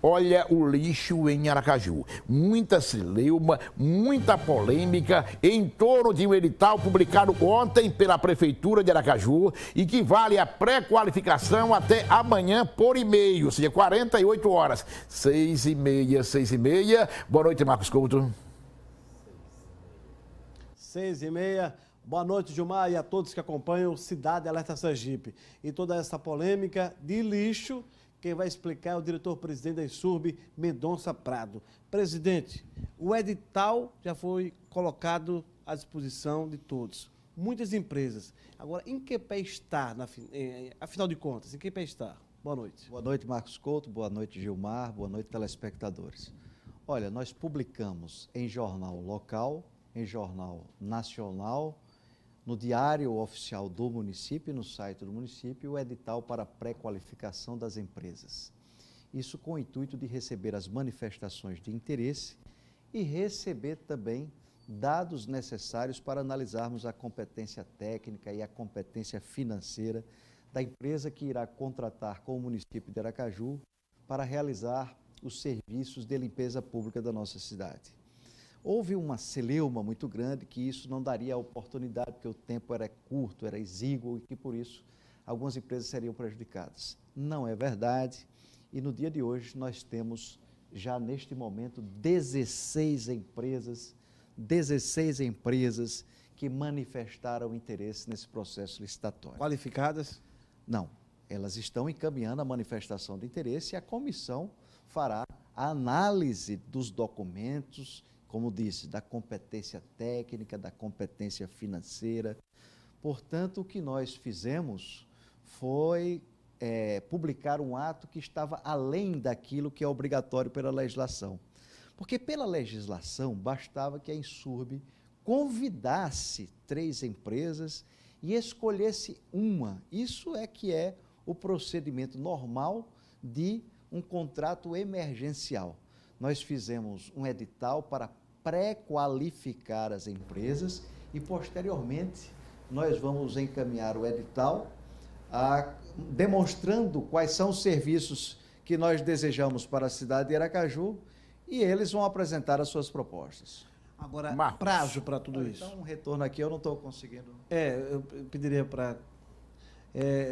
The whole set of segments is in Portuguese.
Olha o lixo em Aracaju. Muita celeuma, muita polêmica em torno de um edital publicado ontem pela Prefeitura de Aracaju e que vale a pré-qualificação até amanhã por e-mail, ou seja, 48 horas. 6h30, 6h30. Boa noite, Marcos Couto. 6h30. Boa noite, Gilmar, e a todos que acompanham Cidade Alerta Sergipe. E toda essa polêmica de lixo, quem vai explicar é o diretor-presidente da Insurb, Mendonça Prado. Presidente, o edital já foi colocado à disposição de todos. Muitas empresas. Agora, em que pé está, afinal de contas, em que pé está? Boa noite. Boa noite, Marcos Couto. Boa noite, Gilmar. Boa noite, telespectadores. Olha, nós publicamos em jornal local, em jornal nacional, no Diário Oficial do município e no site do município, o edital para pré-qualificação das empresas. Isso com o intuito de receber as manifestações de interesse e receber também dados necessários para analisarmos a competência técnica e a competência financeira da empresa que irá contratar com o município de Aracaju para realizar os serviços de limpeza pública da nossa cidade. Houve uma celeuma muito grande que isso não daria a oportunidade, porque o tempo era curto, era exíguo e que por isso algumas empresas seriam prejudicadas. Não é verdade e no dia de hoje nós temos já neste momento 16 empresas que manifestaram interesse nesse processo licitatório. Qualificadas? Não, elas estão encaminhando a manifestação de interesse e a comissão fará a análise dos documentos, como disse, da competência técnica, da competência financeira. Portanto, o que nós fizemos foi publicar um ato que estava além daquilo que é obrigatório pela legislação. Porque pela legislação, bastava que a Insurb convidasse 3 empresas e escolhesse uma. Isso é que é o procedimento normal de um contrato emergencial. Nós fizemos um edital para pré-qualificar as empresas e, posteriormente, nós vamos encaminhar o edital demonstrando quais são os serviços que nós desejamos para a cidade de Aracaju e eles vão apresentar as suas propostas. Agora, Marcos, prazo para tudo isso? Então, um retorno aqui eu não estou conseguindo. Eu pediria para...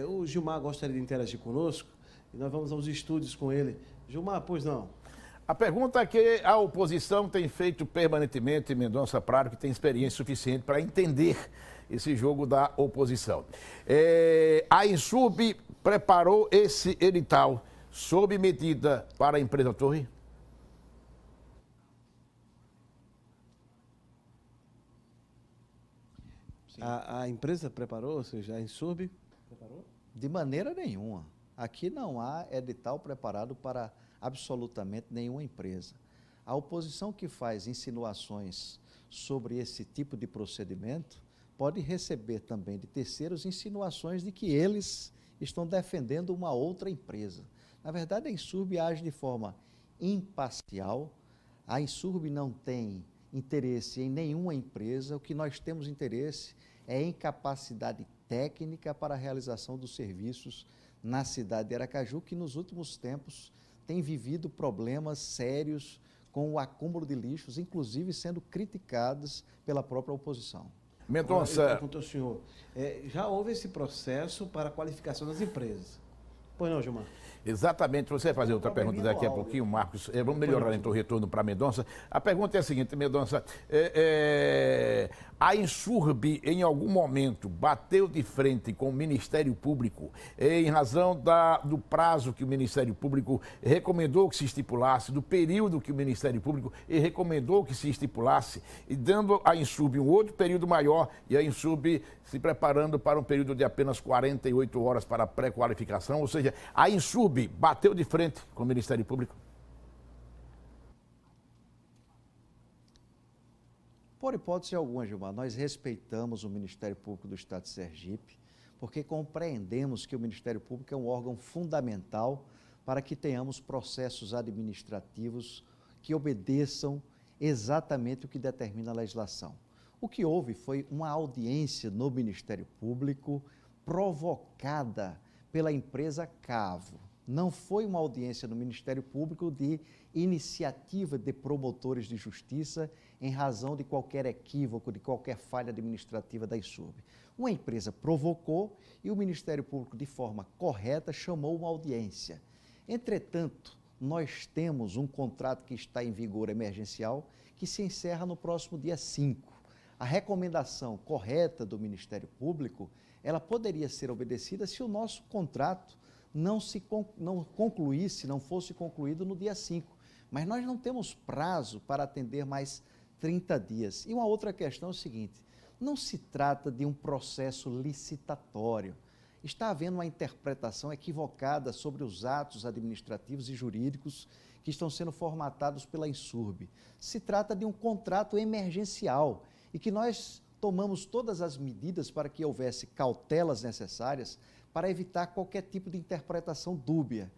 o Gilmar gostaria de interagir conosco e nós vamos aos estúdios com ele. Gilmar, pois não? A pergunta é que a oposição tem feito permanentemente, Mendonça Prado, que tem experiência suficiente para entender esse jogo da oposição. A Insurb preparou esse edital sob medida para a empresa Torre? A empresa preparou, ou seja, a Insurb preparou? De maneira nenhuma. Aqui não há edital preparado para absolutamente nenhuma empresa. A oposição que faz insinuações sobre esse tipo de procedimento pode receber também de terceiros insinuações de que eles estão defendendo uma outra empresa. Na verdade, a Insurb age de forma imparcial, a Insurb não tem interesse em nenhuma empresa, o que nós temos interesse é em capacidade técnica para a realização dos serviços na cidade de Aracaju, que nos últimos tempos tem vivido problemas sérios com o acúmulo de lixos, inclusive sendo criticados pela própria oposição. Mendonça. Eu pergunto ao senhor, já houve esse processo para a qualificação das empresas? Pois não, Gilmar? Exatamente, você vai fazer outra pergunta daqui a pouquinho, Marcos. Vamos melhorar então o retorno para Mendonça. A pergunta é a seguinte, Mendonça, a Insurb em algum momento bateu de frente com o Ministério Público em razão do prazo que o Ministério Público recomendou que se estipulasse, do período que o Ministério Público recomendou que se estipulasse, e dando à Insurb um outro período maior e a Insurb se preparando para um período de apenas 48 horas para a pré-qualificação, ou seja, a Insurb bateu de frente com o Ministério Público? Por hipótese alguma, Gilmar, nós respeitamos o Ministério Público do Estado de Sergipe, porque compreendemos que o Ministério Público é um órgão fundamental para que tenhamos processos administrativos que obedeçam exatamente o que determina a legislação. O que houve foi uma audiência no Ministério Público provocada pela empresa Cavo. Não foi uma audiência no Ministério Público de iniciativa de promotores de justiça em razão de qualquer equívoco, de qualquer falha administrativa da ISURB. Uma empresa provocou e o Ministério Público, de forma correta, chamou uma audiência. Entretanto, nós temos um contrato que está em vigor emergencial que se encerra no próximo dia 5. A recomendação correta do Ministério Público, ela poderia ser obedecida se o nosso contrato não concluísse, não fosse concluído no dia 5. Mas nós não temos prazo para atender mais 30 dias. E uma outra questão é o seguinte, não se trata de um processo licitatório. Está havendo uma interpretação equivocada sobre os atos administrativos e jurídicos que estão sendo formatados pela ISURB. Se trata de um contrato emergencial e que nós tomamos todas as medidas para que houvesse cautelas necessárias para evitar qualquer tipo de interpretação dúbia.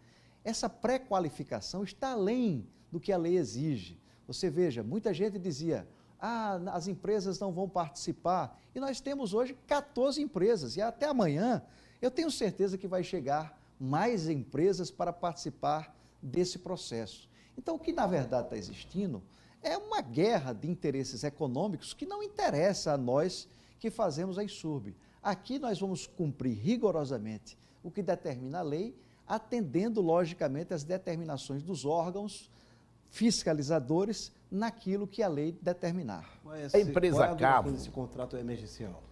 Essa pré-qualificação está além do que a lei exige. Você veja, muita gente dizia, as empresas não vão participar, e nós temos hoje 14 empresas, e até amanhã eu tenho certeza que vai chegar mais empresas para participar desse processo. Então, o que na verdade está existindo é uma guerra de interesses econômicos que não interessa a nós que fazemos a ISURB. Aqui nós vamos cumprir rigorosamente o que determina a lei, atendendo logicamente às determinações dos órgãos fiscalizadores naquilo que a lei determinar. A empresa Cavo. Esse contrato emergencial.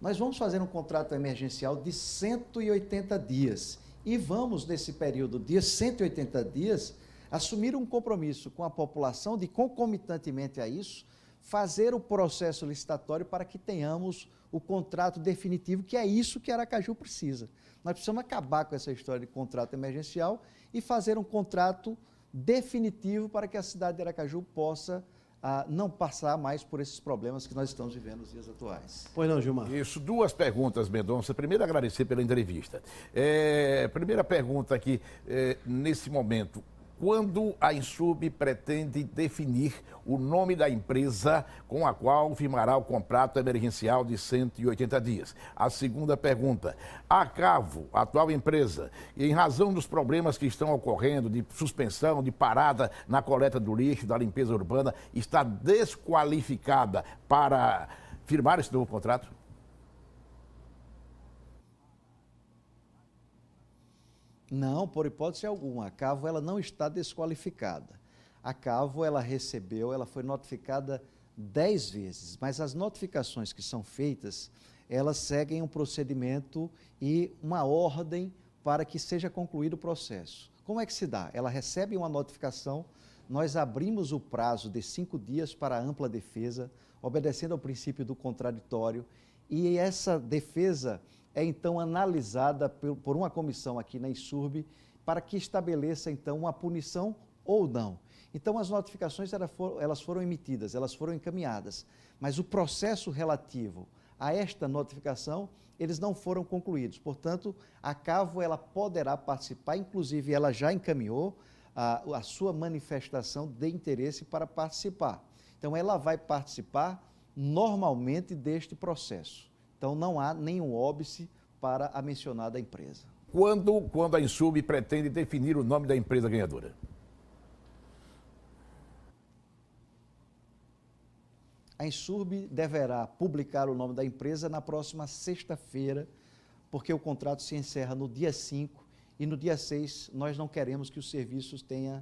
Nós vamos fazer um contrato emergencial de 180 dias e vamos, nesse período de 180 dias, assumir um compromisso com a população de, concomitantemente a isso, fazer o processo licitatório para que tenhamos o contrato definitivo, que é isso que Aracaju precisa. Nós precisamos acabar com essa história de contrato emergencial e fazer um contrato definitivo para que a cidade de Aracaju possa não passar mais por esses problemas que nós estamos vivendo nos dias atuais. Pois não, Gilmar? Isso, duas perguntas, Mendonça. Primeiro, agradecer pela entrevista. Primeira pergunta aqui, nesse momento, quando a ISURB pretende definir o nome da empresa com a qual firmará o contrato emergencial de 180 dias? A segunda pergunta, a Cavo, a atual empresa, em razão dos problemas que estão ocorrendo de suspensão, de parada na coleta do lixo, da limpeza urbana, está desqualificada para firmar esse novo contrato? Não, por hipótese alguma. A Cavo ela não está desqualificada. A Cavo ela foi notificada 10 vezes, mas as notificações que são feitas, elas seguem um procedimento e uma ordem para que seja concluído o processo. Como é que se dá? Ela recebe uma notificação, nós abrimos o prazo de 5 dias para ampla defesa, obedecendo ao princípio do contraditório, e essa defesa é então analisada por uma comissão aqui na ISURB para que estabeleça então uma punição ou não. Então as notificações elas foram emitidas, elas foram encaminhadas, mas o processo relativo a esta notificação, eles não foram concluídos. Portanto, a Cavo ela poderá participar, inclusive ela já encaminhou a sua manifestação de interesse para participar. Então ela vai participar normalmente deste processo. Então, não há nenhum óbice para a mencionada empresa. Quando a ISURB pretende definir o nome da empresa ganhadora? A ISURB deverá publicar o nome da empresa na próxima sexta-feira, porque o contrato se encerra no dia 5 e no dia 6 nós não queremos que os serviços tenham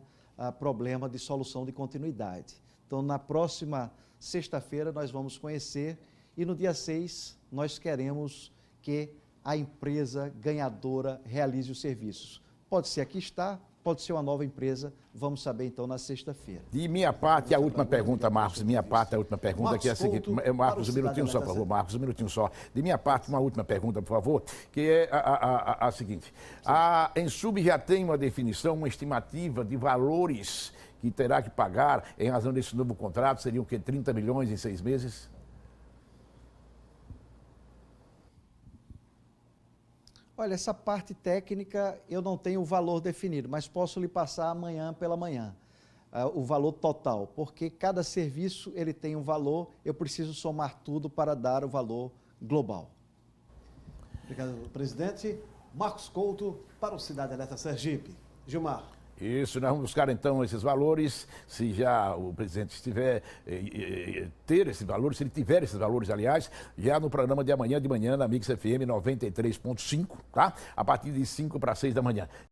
problema de solução de continuidade. Então, na próxima sexta-feira nós vamos conhecer e no dia 6 nós queremos que a empresa ganhadora realize os serviços. Pode ser aqui está, pode ser uma nova empresa, vamos saber então na sexta-feira. De minha parte, a última pergunta, Marcos, de minha parte, a última pergunta que é a seguinte, Marcos, um minutinho só, por favor, Marcos, um minutinho só. De minha parte, uma última pergunta, por favor, que é a seguinte, a ISURB já tem uma definição, uma estimativa de valores que terá que pagar em razão desse novo contrato, seriam o quê, 30 milhões em 6 meses? Olha, essa parte técnica eu não tenho o valor definido, mas posso lhe passar amanhã pela manhã o valor total, porque cada serviço ele tem um valor, eu preciso somar tudo para dar o valor global. Obrigado, presidente. Marcos Couto para o Cidade Alerta Sergipe. Gilmar. Isso, nós vamos buscar então esses valores, se já o presidente estiver ter esses valores, se ele tiver esses valores, aliás, já no programa de amanhã de manhã na Mix FM 93.5, tá? A partir de 5 para 6 da manhã.